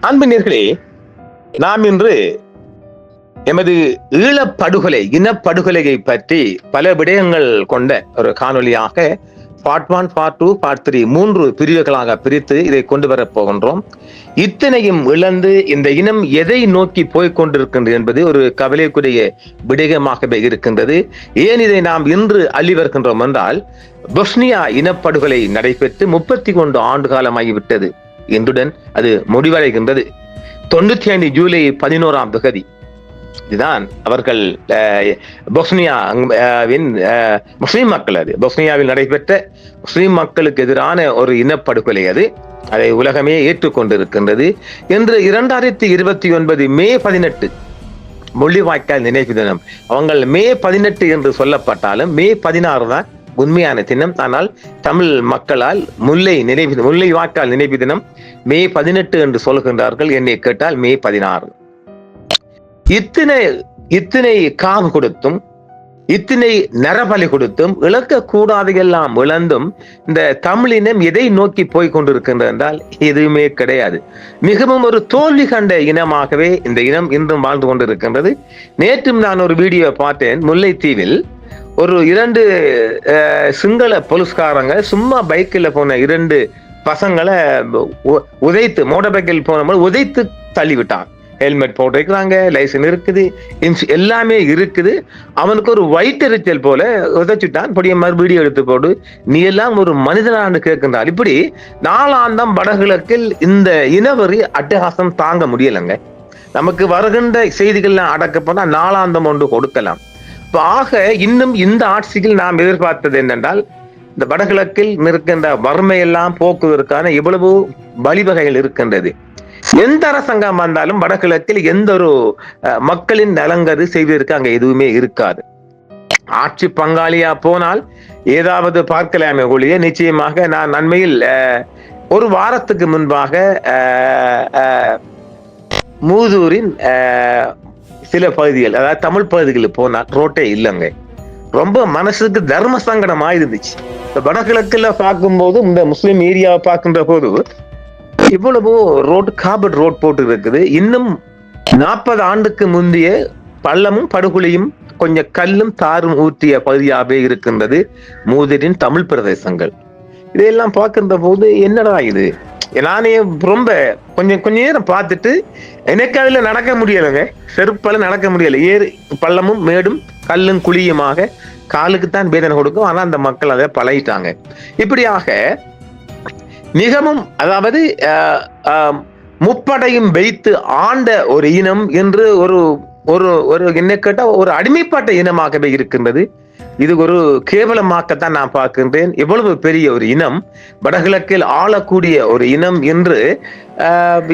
அன்பினர்களே, நாம் இன்று எமது ஈழப்படுகொலை இனப்படுகொலையை பற்றி பல விடயங்கள் கொண்ட ஒரு காணொலியாக பார்ட் 1, பார்ட் 2, பார்ட் 3 3 பிரிவுகளாக பிரித்து இதை கொண்டு வரப் போகின்றோம். இத்தனையும் இழந்து இந்த இனம் எதை நோக்கி போய்கொண்டிருக்கின்றது என்பது ஒரு கவலைக்குரிய விடயமாகவே இருக்கின்றது. ஏன் இதை நாம் இன்று அள்ளி வருகின்றோம் என்றால், பொஸ்னியா இனப்படுகொலை நடைபெற்று 31 ஆண்டு காலமாகிவிட்டது. இன்றுடன் அது முடிவடைகின்றது. 95 ஜூலை 11 இதுதான் அவர்கள் பொஸ்னியாவின் முஸ்லிம் மக்கள், அது பொஸ்னியாவில் நடைபெற்ற முஸ்லிம் மக்களுக்கு எதிரான ஒரு இனப்படுகொலை. அதை உலகமே ஏற்றுக்கொண்டிருக்கின்றது. இன்று 2029 மே 18 முள்ளிவாய்க்கால் நினைவு தினம். அவங்கள் மே 18 என்று சொல்லப்பட்டாலும் மே 16 தான் உண்மையான தினம். ஆனால் தமிழ் மக்களால் முள்ளிவாய்க்கால் நினைவு தினம் மே 18 என்று சொல்கின்றார்கள். என்னை கேட்டால் மே 16. இத்தனை காவு கொடுத்தும், இத்தனை நரபலி கொடுத்தும், இழக்கக்கூடாது எல்லாம் இழந்தும் இந்த தமிழினம் எதை நோக்கி போய் கொண்டிருக்கின்றது என்றால் எதுவுமே கிடையாது. மிகவும் ஒரு தோல்வி கண்ட இனமாகவே இந்த இனம் இன்றும் வாழ்ந்து கொண்டிருக்கின்றது. நேற்றும் நான் ஒரு வீடியோ பார்த்தேன். முல்லைத்தீவில் ஒரு 2 சிங்கள போலீஸ்காரங்க சும்மா பைக்கில் போன 2 பசங்களை உதைத்து, மோட்டார் பைக்கில் போன உதைத்து தள்ளிவிட்டான். ஹெல்மெட் போட்டிருக்கிறாங்க, லைசன்ஸ் இருக்குது, எல்லாமே இருக்குது. அவனுக்கு ஒரு வயிற்றெரிச்சல் போல உதைச்சுட்டான். இப்படியே வீடியோ எடுத்து போடு, நீ எல்லாம் ஒரு மனிதனான்னு கேட்கின்றார். இப்படி நாளாந்தம் வடகிழக்கில் இந்த இனவெறி அட்டகாசம் தாங்க முடியலைங்க. நமக்கு வருகின்ற செய்திகள்லாம் அடக்கப்போனா நாளாந்தம் ஒன்று கொடுக்கலாம். ஆக இன்னும் இந்த ஆட்சியில் நாம் எதிர்பார்த்தது என்னென்றால், இந்த வடகிழக்கில் இருக்கின்ற வறுமையெல்லாம் போக்குவதற்கான இவ்வளவு வழிவகைகள் இருக்கின்றது. எந்த அரசாங்கம் வந்தாலும் வடகிழக்கில் எந்த ஒரு மக்களின் நலங்கரு செய்வதற்கு அங்க எதுவுமே இருக்காது. ஆட்சி பங்காளியா போனால் ஏதாவது பார்க்கலாமே ஒழிய நிச்சயமாக நான் நன்மையில் ஒரு வாரத்துக்கு முன்பாக மூதூரின் சில பகுதிகள், அதாவது தமிழ் பகுதிகளில் போனால் ரோட்டே இல்லைங்க. ரொம்ப மனசுக்கு தர்ம சங்கடமா இருந்துச்சு. வடகிழக்குல பார்க்கும்போது, இந்த முஸ்லிம் ஏரியாவை பார்க்கின்ற போது இவ்வளவு காபட் ரோட் போட்டு இருக்குது. இன்னும் 40 ஆண்டுக்கு முந்தைய பள்ளமும் படுகொலையும் கொஞ்சம் கல்லும் தாரும் ஊற்றிய பகுதியாகவே இருக்கின்றது மூதூரின் தமிழ் பிரதேசங்கள். இதையெல்லாம் பார்க்கின்ற போது என்னடா இது, நானே ரொம்ப கொஞ்ச நேரம் பார்த்துட்டு எனக்கு அதுல நடக்க முடியலைங்க. செருப்பால நடக்க முடியல. பள்ளமும் மேடும் கல்லும் குழியுமாக காலுக்குத்தான் வேதனை கொடுக்கும். ஆனா அந்த மக்கள் அதை பழகிட்டாங்க. இப்படியாக மிகவும், அதாவது முப்படையும் வைத்து ஆண்ட ஒரு இனம் என்று ஒரு என்ன கேட்டா ஒரு அடிமைப்பட்ட இனமாகவே இருக்கின்றது. இது ஒரு கேவலமாக்கத்தான் நான் பார்க்கின்றேன். எவ்வளவு பெரிய ஒரு இனம், வடகிழக்கில் ஆளக்கூடிய ஒரு இனம் என்று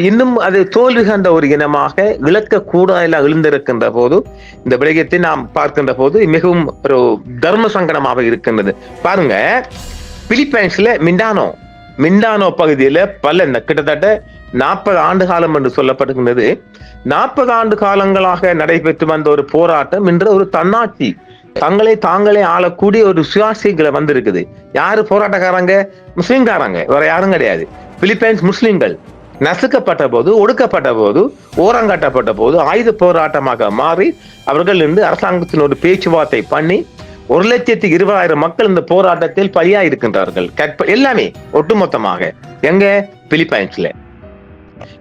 இன்னும் அது தோல்வி கண்ட ஒரு இனமாக இழக்கக்கூடாது எழுந்திருக்கின்ற போது, இந்த விடயத்தை நாம் பார்க்கின்ற போது மிகவும் ஒரு தர்ம சங்கடமாக இருக்கின்றது. பாருங்க, பிலிப்பைன்ஸ்ல மிண்டானோ பகுதியில கிட்டத்தட்ட 40 ஆண்டு காலம் என்று சொல்லப்படுகின்றது. 40 ஆண்டு காலங்களாக நடைபெற்று வந்த ஒரு போராட்டம் இன்று ஒரு தன்னாட்சி, தாங்களே ஆளக்கூடிய ஒரு சுயாட்சிகளை வந்திருக்குது. யாரு போராட்டக்காரங்க? முஸ்லிம்காரங்க, வேற யாரும் கிடையாது. பிலிப்பைன்ஸ் முஸ்லிம்கள் நசுக்கப்பட்ட போது, ஒடுக்கப்பட்ட போது, ஓரங்கட்டப்பட்ட போது ஆயுத போராட்டமாக மாறி அவர்கள் இருந்து அரசாங்கத்தின் ஒரு பேச்சுவார்த்தை பண்ணி 1,20,000 மக்கள் இந்த போராட்டத்தில் பலியா இருக்கின்றார்கள். எல்லாமே ஒட்டுமொத்தமாக எங்க பிலிப்பைன்ஸ்ல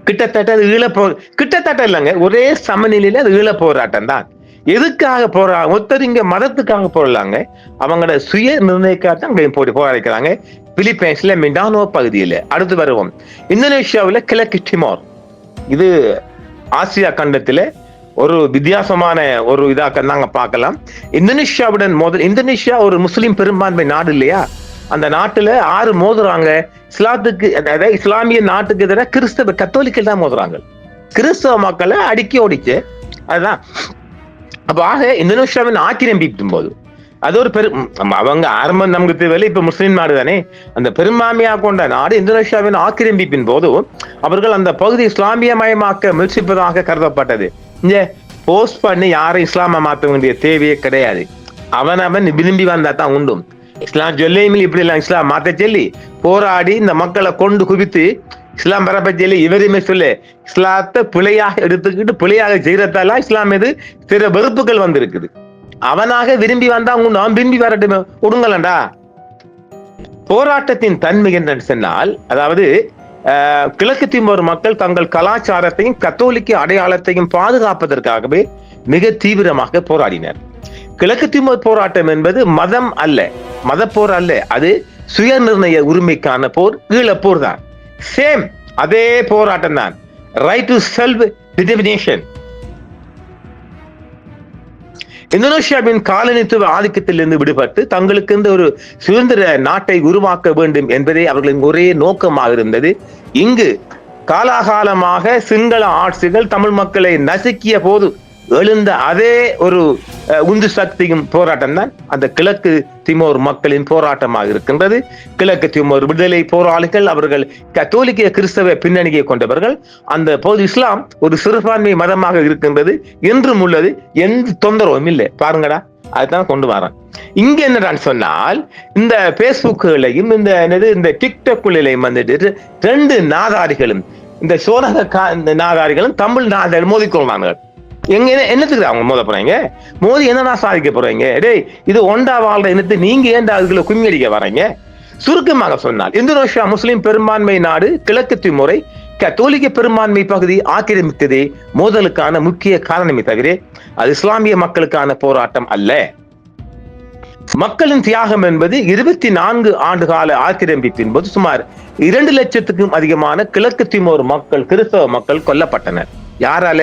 கிட்டத்தட்ட இல்லைங்க, ஒரே சமநிலையில அது ஈழ போராட்டம் தான். எதுக்காக போறாங்க? ஒருத்தர் இங்க மதத்துக்காக போடலாங்க, அவங்களோட சுய நிர்ணயிக்காதான் போராடிக்கிறாங்க. பிலிப்பைன்ஸ்ல மிண்டானோ பகுதியில. அடுத்து வருவோம், இந்தோனேஷியாவில் கிழக்கு டிமோர். இது ஆசியா கண்டத்தில ஒரு வித்தியாசமான ஒரு இதாக நாங்க பார்க்கலாம். இந்தோனேஷியாவுடன் இந்தோனேஷியா ஒரு முஸ்லிம் பெரும்பான்மை நாடு இல்லையா? அந்த நாட்டுல 6 மோதுறாங்க. இஸ்லாமிய நாட்டுக்கு எதிராக கிறிஸ்தவ கத்தோலிக்கல் தான் மோதுறாங்க. கிறிஸ்தவ மக்களை அடிக்கி ஓடிச்சு. அதுதான். அப்ப ஆக இந்தோனேஷியாவின் ஆக்கிரமிக்கும் போது அது ஒரு அவங்க ஆரம்பம் நமக்கு தேவையில்லை, இப்ப முஸ்லிம் நாடு தானே. அந்த பெரும்பான்மையா கொண்ட நாடு இந்தோனேஷியாவின் ஆக்கிரமிப்பின் போது அவர்கள் அந்த பகுதி இஸ்லாமியமயமாக்க முயற்சிப்பதாக கருதப்பட்டது. இங்க போஸ்ட் பண்ணி யாரும் இஸ்லாம மாற்ற வேண்டிய தேவையே கிடையாது. அவன் விரும்பி வந்தா தான் உண்டும். இஸ்லாம் சொல்லியும் இப்படி எல்லாம் இஸ்லாம் மாத்த சொல்லி போராடி இந்த மக்களை கொண்டு குவித்து இஸ்லாம் பரப்பத்தியில இவருமே சொல்லு இஸ்லாத்தை பிழையாக எடுத்துக்கிட்டு பிழையாக செய்யறதால இஸ்லாம் மீது சில வெறுப்புகள் வந்திருக்குது. அவனாக விரும்பி வந்தா அவங்க நான் விரும்பி வரட்டுமே, ஒடுங்கலண்டா. போராட்டத்தின் தன்மை என்று சொன்னால், அதாவது கிழக்கு திமோர் மக்கள் தங்கள் கலாச்சாரத்தையும் கத்தோலிக்க அடையாளத்தையும் பாதுகாப்பதற்காகவே மிக தீவிரமாக போராடினர். கிழக்கு திமோர் போராட்டம் என்பது மதம் அல்ல, மத போர் அல்ல, அது சுய நிர்ணய உரிமைக்கான போர், ஈழப்போர் தான். சேம் அதே போராட்டம் தான், ரைட் டு செல்ஃப் டிட்டர்மினேஷன். இந்தோனேஷியாவின் காலனித்துவ ஆதிக்கத்திலிருந்து விடுபட்டு தங்களுக்கு ஒரு சுதந்திர நாட்டை உருவாக்க வேண்டும் என்பதே அவர்களின் ஒரே நோக்கமாக இருந்தது. இங்கு காலாகாலமாக சிங்கள ஆட்சிகள் தமிழ் மக்களை நசுக்கிய போது எழுந்த அதே ஒரு உந்து சக்தியும் போராட்டம் தான் அந்த கிழக்கு திமோர் மக்களின் போராட்டமாக இருக்கின்றது. கிழக்கு திமோர் விடுதலை போராளிகள் அவர்கள் கத்தோலிக்க கிறிஸ்தவ பின்னணியை கொண்டவர்கள். அந்த போது இஸ்லாம் ஒரு சிறுபான்மை மதமாக இருக்கின்றது, என்றும் உள்ளது, எந்த தொந்தரவும் இல்லை. பாருங்கடா, அதுதான் கொண்டு வரான். இங்க என்னடான்னு சொன்னால், இந்த பேஸ்புக்குகளையும் இந்த டிக்டாக்குகளையும் வந்துட்டு ரெண்டு நாதாரிகளும், இந்த சோனக நாதாரிகளும் தமிழ் நாதாரி மோதிக்கொள்வார்கள். எங்க என்னத்துக்கு அவங்க மோத போறீங்க? மோதி என்னன்னா சாதிக்க போறீங்க? டேய், இது ஒண்டா வாழ்ற என்னத்து நீங்க ஏன்டா அதுக்குள்ள கும்மடிக்க வரீங்க? சுருக்கமாக சொன்னால், இந்தோனேஷியா முஸ்லிம் பெரும்பான்மை நாடு கிழக்கு திமோரை கத்தோலிக்க பெரும்பான்மை பகுதி ஆக்கிரமித்ததே மோதலுக்கான முக்கிய காரணமே தவிர அது இஸ்லாமிய மக்களுக்கான போராட்டம் அல்ல. மக்களின் தியாகம் என்பது 24 ஆண்டு கால ஆக்கிரமிப்பின் போது சுமார் 2 லட்சத்துக்கும் அதிகமான கிழக்கு திமோர் மக்கள், கிறிஸ்தவ மக்கள் கொல்லப்பட்டனர். யாரால?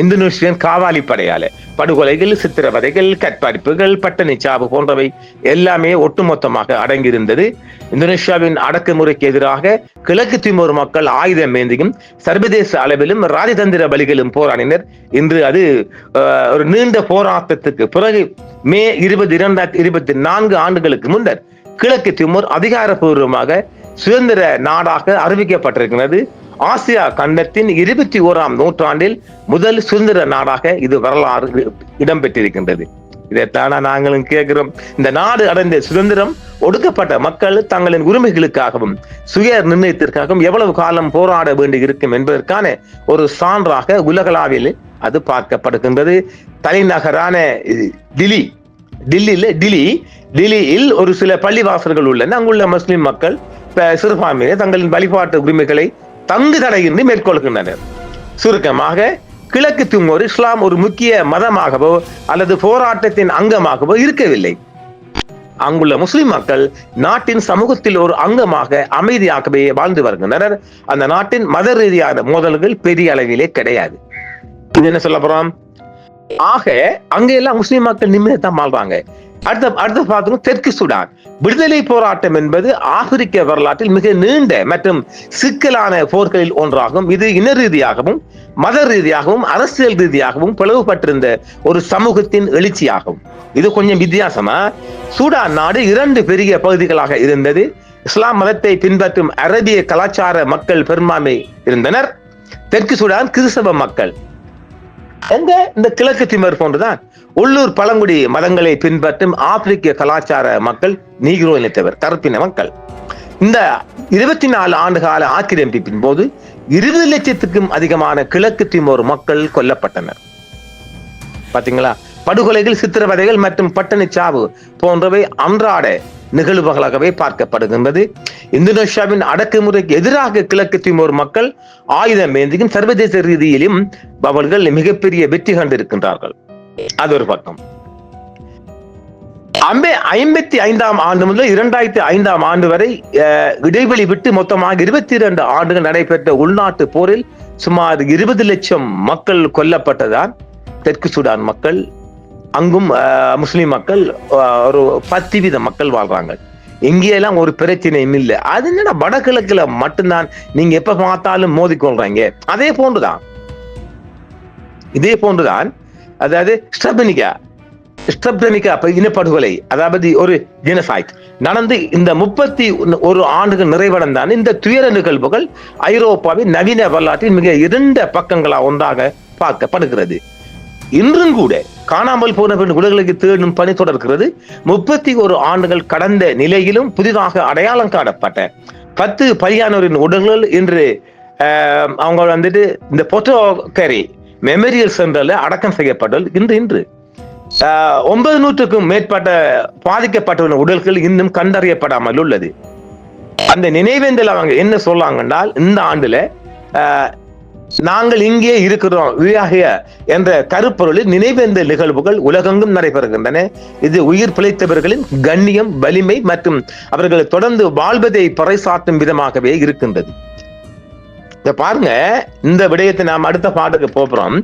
இந்தோனேஷியன் காவாலி படையால. படுகொலைகள், சித்திரவதைகள், கற்பழிப்புகள், பட்டணிச்சாவு போன்றவை எல்லாமே ஒட்டுமொத்தமாக அடங்கியிருந்தது. இந்தோனேஷியாவின் அடக்குமுறைக்கு எதிராக கிழக்கு திமோர் மக்கள் ஆயுதம் ஏந்தியும் சர்வதேச அளவிலும் ராஜதந்திர பலிகளும் போராடினர். இன்று அது ஒரு நீண்ட போராட்டத்துக்கு பிறகு மே 20, 2024 ஆண்டுகளுக்கு முன்னர் கிழக்கு திமோர் அதிகாரப்பூர்வமாக சுதந்திர நாடாக அறிவிக்கப்பட்டிருக்கிறது. ஆசியா கண்டத்தின் 21ஆம் நூற்றாண்டில் முதல் சுதந்திர நாடாக இது வரலாறு இடம்பெற்றிருக்கின்றது. இதைத்தான நாங்களும் கேட்கிறோம். இந்த நாடு அடைந்த சுதந்திரம் ஒடுக்கப்பட்ட மக்கள் தங்களின் உரிமைகளுக்காகவும் சுய நிர்ணயத்திற்காகவும் எவ்வளவு காலம் போராட வேண்டி இருக்கும் என்பதற்கான ஒரு சான்றாக உலகளாவில் அது பார்க்கப்படுகின்றது. தலைநகரான டில்லியில் ஒரு சில பள்ளிவாசல்கள் உள்ளன. அங்குள்ள முஸ்லிம் மக்கள் சிறுபான்மையினர் தங்களின் வழிபாட்டு உரிமைகளை தங்கு தடையின்றி மேற்கொள்கின்றனர். சுருக்கமாக, கிழக்கு திமோர் இஸ்லாம் ஒரு முக்கிய மதமாகவோ அல்லது போராட்டத்தின் அங்கமாகவோ இருக்கவில்லை. அங்குள்ள முஸ்லிம் மக்கள் நாட்டின் சமூகத்தில் ஒரு அங்கமாக அமைதியாகவே வாழ்ந்து வருகின்றனர். அந்த நாட்டின் மத ரீதியான மோதல்கள் பெரிய அளவிலே கிடையாது. இது என்ன சொல்ல போறோம்? ஆக அங்கெல்லாம் முஸ்லிம் மக்கள் நிம்மதிதான் வாழ்றாங்க. அடுத்த பார்த்தோம், தெற்கு சுடான். விடுதலை போராட்டம் என்பது ஆப்பிரிக்க வரலாற்றில் மிக நீண்ட மற்றும் சிக்கலான போர்களில் ஒன்றாகும். இது இன ரீதியாகவும் மத ரீதியாகவும் அரசியல் ரீதியாகவும் பிளவுபட்டிருந்த ஒரு சமூகத்தின் எழுச்சியாகும். இது கொஞ்சம் வித்தியாசமா. சூடான் நாடு 2 பெரிய பகுதிகளாக இருந்தது. இஸ்லாம் மதத்தை பின்பற்றும் அரபிய கலாச்சார மக்கள் பெரும்பான்மை இருந்தனர். தெற்கு சூடான் கிறிஸ்தவ மக்கள். இந்த கிழக்கு திமோர் போன்றுதான் உள்ளூர் பழங்குடி மதங்களை பின்பற்றும் ஆப்பிரிக்க கலாச்சார மக்கள், நீக்ரோ இனத்தவர் தரப்பின மக்கள். இந்த 24 ஆண்டு கால ஆக்கிரமிப்பின் போது 20 லட்சத்துக்கும் அதிகமான கிழக்கு திமோர் மக்கள் கொல்லப்பட்டனர். பாத்தீங்களா? படுகொலைகள், சித்திரவதைகள் மற்றும் பட்டணிச்சாவு போன்றவை அன்றாட நிகழ்வுகளாகவே பார்க்கப்படுகின்றது. இந்தோனேஷியாவின் அடக்குமுறைக்கு எதிராக கிழக்கு திமோர் மக்கள் ஆயுதம் ஏந்தியும் சர்வதேச ரீதியிலும் அவர்கள் மிகப்பெரிய வெற்றி கண்டிருக்கின்றார்கள். அது ஒரு பக்கம். 1955ஆம் ஆண்டு முதல் 2005ஆம் ஆண்டு வரை இடைவெளி விட்டு மொத்தமாக 22 ஆண்டுகள் நடைபெற்ற உள்நாட்டு போரில் சுமார் 20 லட்சம் மக்கள் கொல்லப்பட்டதால் தெற்கு சூடான் மக்கள், அங்கும் முஸ்லிம் மக்கள் ஒரு 10% மக்கள் வாழ்றாங்க. எங்கேயெல்லாம் ஒரு பிரச்சனையும் இல்லை. அது என்னன்னா வடகிழக்குல மட்டும்தான் நீங்க எப்ப பார்த்தாலும் மோதிக்கொள்றாங்க. இதே போன்றுதான் அதாவது ஸ்ட்ரெப்னிகா இனப்படுகொலை, அதாவது ஒரு ஜெனோசைட் நடந்து இந்த 31 ஆண்டுகள் நிறைவடைந்தான். இந்த துயர நிகழ்வுகள் ஐரோப்பாவின் நவீன வரலாற்றின் மிக 2 பக்கங்களா ஒன்றாக பார்க்கப்படுகிறது. இன்றும் கூட காணாமல் போன உடல்களுக்கு தேடும் பணி தொடர்கிறது. 31 ஆண்டுகள் கடந்த நிலையிலும் புதிதாக அடையாளம் காணப்பட்ட 10 பலியானோரின் உடல்கள் இன்று அவங்க வந்துட்டு இந்த பொட்டோக்கரி மெமோரியல் சென்டர்ல அடக்கம் செய்யப்பட்டது இன்று 900க்கும் மேற்பட்ட பாதிக்கப்பட்டுள்ள உடல்கள் இன்னும் கண்டறியப்படாமல் உள்ளது. அந்த நினைவேந்தல் அவங்க என்ன சொல்லாங்க என்றால், இந்த ஆண்டுல நாங்கள் இங்கே இருக்கிறோம் என்ற கருப்பொருளில் நினைவேந்தல் நிகழ்வுகள் உலகெங்கும் நடைபெறுகின்றன. இது உயிர் பிழைத்தவர்களின் கண்ணியம், வலிமை மற்றும் அவர்கள் தொடர்ந்து வாழ்வதை பறைசாற்றும் விதமாகவே இருக்கின்றது. பாருங்க, இந்த விடயத்தை நாம் அடுத்த பாட்டுக்கு போறோம்.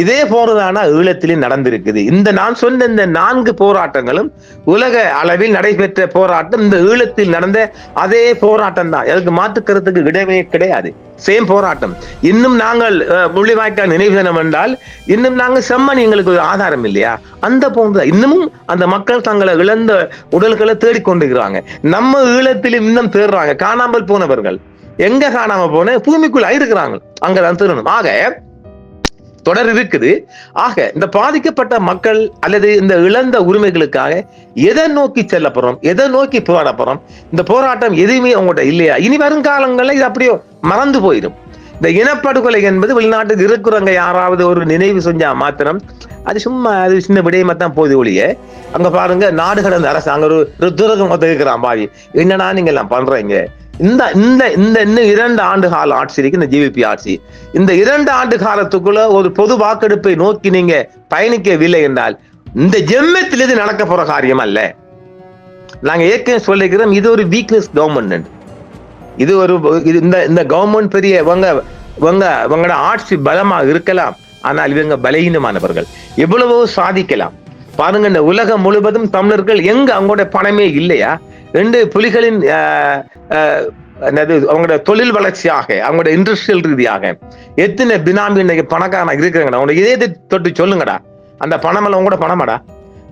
இதே போறதான ஈழத்திலே நடந்திருக்குது. இந்த நான் சொன்ன இந்த 4 போராட்டங்களும் உலக அளவில் நடைபெற்ற போராட்டம். இந்த ஈழத்தில் நடந்த அதே போராட்டம் தான். அதுக்கு மாற்று கருத்துக்கு இடமே கிடையாது. சேம் போராட்டம். இன்னும் நாங்கள் முள்ளிவாய்க்கால் நினைவு தினம் என்றால் இன்னும் நாங்கள் செம்மணி எங்களுக்கு ஒரு ஆதாரம் இல்லையா? அந்த போன்ற இன்னமும் அந்த மக்கள் தங்களை இழந்த உடல்களை தேடிக்கொண்டிருக்கிறாங்க. நம்ம ஈழத்திலும் இன்னும் தேடுறாங்க. காணாமல் போனவர்கள் எங்க காணாம போன பூமிக்குள்ள இருக்கிறாங்க, அங்கதான் திருணும். ஆக தொடர் இருக்குது. ஆக இந்த பாதிக்கப்பட்ட மக்கள் அல்லது இந்த இழந்த உரிமைகளுக்காக எதை நோக்கி செல்ல போறோம், எதை நோக்கி போராட போறோம்? இந்த போராட்டம் எதுவுமே அவங்கள்ட்ட இல்லையா? இனி வருங்காலங்களில் இது அப்படியே மறந்து போயிடும். இந்த இனப்படுகொலை என்பது வெளிநாட்டுக்கு இருக்கிறவங்க யாராவது ஒரு நினைவு செஞ்சா மாத்திரம் அது சும்மா அது சின்ன விடயமா தான் போகுது ஒழிய, அங்க பாருங்க நாடு கடந்த அரசு அங்க ஒரு துரகம் இருக்கிறான் பாவி, என்னன்னா நீங்க எல்லாம் பண்றீங்க. இந்த இந்த இந்த இன்னும் 2 ஆண்டு கால ஆட்சி இருக்கு, இந்த ஜிவிபி ஆட்சி. இந்த 2 ஆண்டு காலத்துக்குள்ள ஒரு பொது வாக்கெடுப்பை நோக்கி நீங்க பயணிக்கவில்லை என்றால் இந்த ஜென்மத்தில் இது நடக்க போற காரியம் அல்ல. நாங்க ஏற்கனவே சொல்லிக்கிறோம், இது ஒரு வீக்னஸ் கவர்மெண்ட். இது ஒரு இந்த கவர்மெண்ட் பெரிய இவங்களோட ஆட்சி பலமா இருக்கலாம், ஆனால் இவங்க பலகீனமானவர்கள். எவ்வளவோ சாதிக்கலாம் பாருங்க. இந்த உலகம் முழுவதும் தமிழர்கள் எங்க அவங்களோட பணமே இல்லையா? 2 புலிகளின் அவங்களோட தொழில் வளர்ச்சியாக, அவங்களோட இண்டஸ்ட்ரியல் ரீதியாக எத்தனை பினாமி இன்னைக்கு பணக்காரனா இருக்கிறாங்கடா. அவங்க இதே தொட்டு சொல்லுங்கடா, அந்த பணம் எல்லாம் உங்களோட பணமாடா?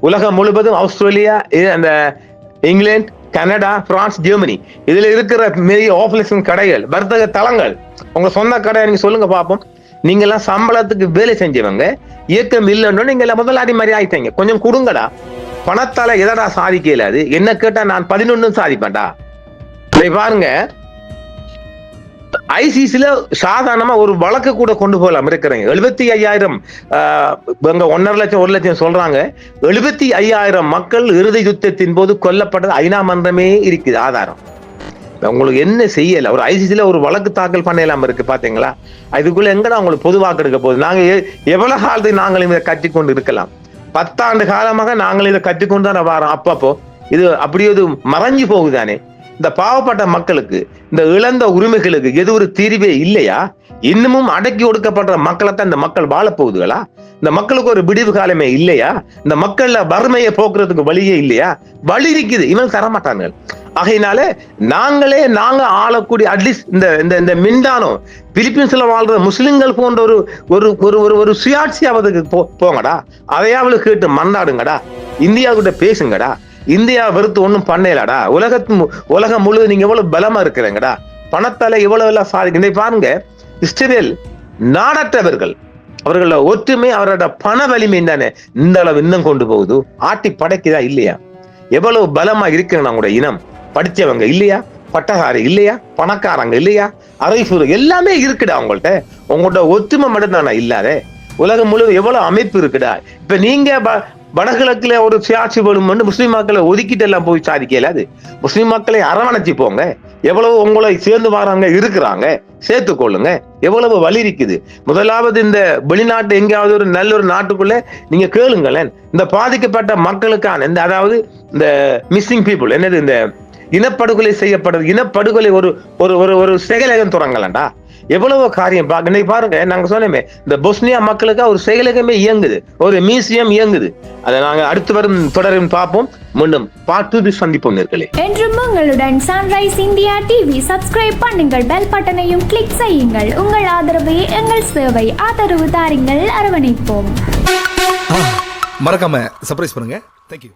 உலகம் முழுவதும் ஆஸ்திரேலியா, அந்த இங்கிலாந்து, கனடா, பிரான்ஸ், ஜெர்மனி இதுல இருக்கிற பெரிய ஆபரேஷன் கடைகள், வர்த்தக தளங்கள், உங்க சொந்த கடை நீங்க சொல்லுங்க பாப்போம். நீங்க எல்லாம் சம்பளத்துக்கு வேலை செஞ்சவங்க, இயக்கம் இல்லைன்னு நீங்க எல்லாம் முதலாளி மாதிரி ஆயிட்டீங்க. கொஞ்சம் கொடுங்கடா. பணத்தால எதடா சாதிக்க இயலாது? என்ன கேட்டா நான் 11 சாதிப்பேன்டா. பாருங்க, ஐசிசில சாதாரணமா ஒரு வழக்கு கூட கொண்டு போகலாம் இருக்கிறேங்க. 75,000 1.5 லட்சம் 1 லட்சம் சொல்றாங்க. 75,000 மக்கள் இறுதி யுத்தத்தின் போது கொல்லப்பட்டது ஐநா மன்றமே இருக்குது ஆதாரம். உங்களுக்கு என்ன செய்யல? ஒரு ஐசிசில ஒரு வழக்கு தாக்கல் பண்ணலாம் இருக்கு பாத்தீங்களா? அதுக்குள்ள எங்கடா உங்களுக்கு பொது வாக்கு எடுக்க போகுது? நாங்க எவ்வளவு காலத்துக்கு நாங்களும் இதை கட்டிக்கொண்டு இருக்கலாம்? 10 ஆண்டு காலமாக நாங்கள் இதை கற்றுக்கொண்டு தான் வரோம். அப்பப்போ இது அப்படியே மறைஞ்சு போகுதானே. இந்த பாவப்பட்ட மக்களுக்கு, இந்த இழந்த உரிமைகளுக்கு எது ஒரு தீர்வே இல்லையா? இன்னமும் அடக்கி ஒடுக்கப்படுற மக்களைத்தான் இந்த மக்கள் வாழ போகுதுகளா? இந்த மக்களுக்கு ஒரு விடிவு காலமே இல்லையா? இந்த மக்கள்ல வறுமையை போக்குறதுக்கு வழியே இல்லையா? வழி இருக்குது, இவன் தரமாட்டாங்க. ஆகையினால நாங்க ஆளக்கூடிய அட்லீஸ்ட் இந்த மிண்டானோ பிலிப்பீன்ஸ்ல வாழ்ற முஸ்லிம்கள் போன்ற ஒரு சுயாட்சியாவதுக்கு போங்கடா. அதையாவது கேட்டு மன்னாடுங்கடா. இந்தியாவுக்கிட்ட பேசுங்கடா. இந்தியா வெறுத்து ஒண்ணும் பண்ணலாடா. உலகம் முழுவதும் நீங்க எவ்வளவு பலமா இருக்கிறீங்கடா. பணத்தால இவ்வளவு எல்லாம் சாதிக்க பாருங்க. இஸ்ரேல் நாடற்றவர்கள், அவர்களோட ஒற்றுமை, அவரோட பண வலிமை தானே இந்த அளவு இன்னும் கொண்டு போகுது. ஆட்டி படைக்குதா இல்லையா? எவ்வளவு பலமா இருக்கிற நம்முடைய இனம். படிச்சவங்க இல்லையா? பட்டகாரி இல்லையா? பணக்காரங்க இல்லையா? அரைசூர் எல்லாமே இருக்குடா அவங்கள்ட்ட. உங்கள்ட்ட ஒற்றுமை மட்டும் தானே இல்லாத. உலகம் முழுவதும் எவ்வளவு அமைப்பு இருக்குடா. இப்ப நீங்க வடகிழக்குல ஒரு சுயாட்சி போடும் முஸ்லிம் மக்களை ஒதுக்கிட்டு எல்லாம் போய் சாதிக்கல. அது முஸ்லிம் மக்களை அரவணைச்சு போங்க. எவ்வளவு உங்களை சேர்ந்து வராங்க இருக்கிறாங்க, சேர்த்து கொள்ளுங்க. எவ்வளவு வலி இருக்குது. முதலாவது இந்த வெளிநாட்டு எங்கேயாவது ஒரு நல்ல ஒரு நாட்டுக்குள்ள நீங்க கேளுங்களேன். இந்த பாதிக்கப்பட்ட மக்களுக்கான இந்த அதாவது இந்த மிஸ்ஸிங் பீப்புள் என்னது, இந்த இனப்படுகொலை செய்யப்படுறது, இனப்படுகொலை ஒரு செயலகம் தொடங்கலாம்டா. எவ்வளவு காரியம் இன்னைக்கு பாருங்க. நாங்க சொன்னோமே, இந்த பொஸ்னியா மக்களுக்கு ஒரு செயலகமே இயங்குது, ஒரு மியூசியம் இயங்குது. அதை நாங்க அடுத்து வரும் தொடரும் பார்ப்போம். மீண்டும் பார்த்து சந்திப்போம் நேர்களே. என்றும் உங்களுடன் சன்ரைஸ் இந்தியா டிவி சப்ஸ்கிரைப் பண்ணுங்கள், பெல் பட்டனையும் கிளிக் செய்யுங்கள். உங்கள் ஆதரவை எங்கள் சேவை. ஆதரவு தாருங்கள், அரவணைப்போம். மறக்காம சர்ப்ரைஸ் பண்ணுங்க. தேங்க்யூ.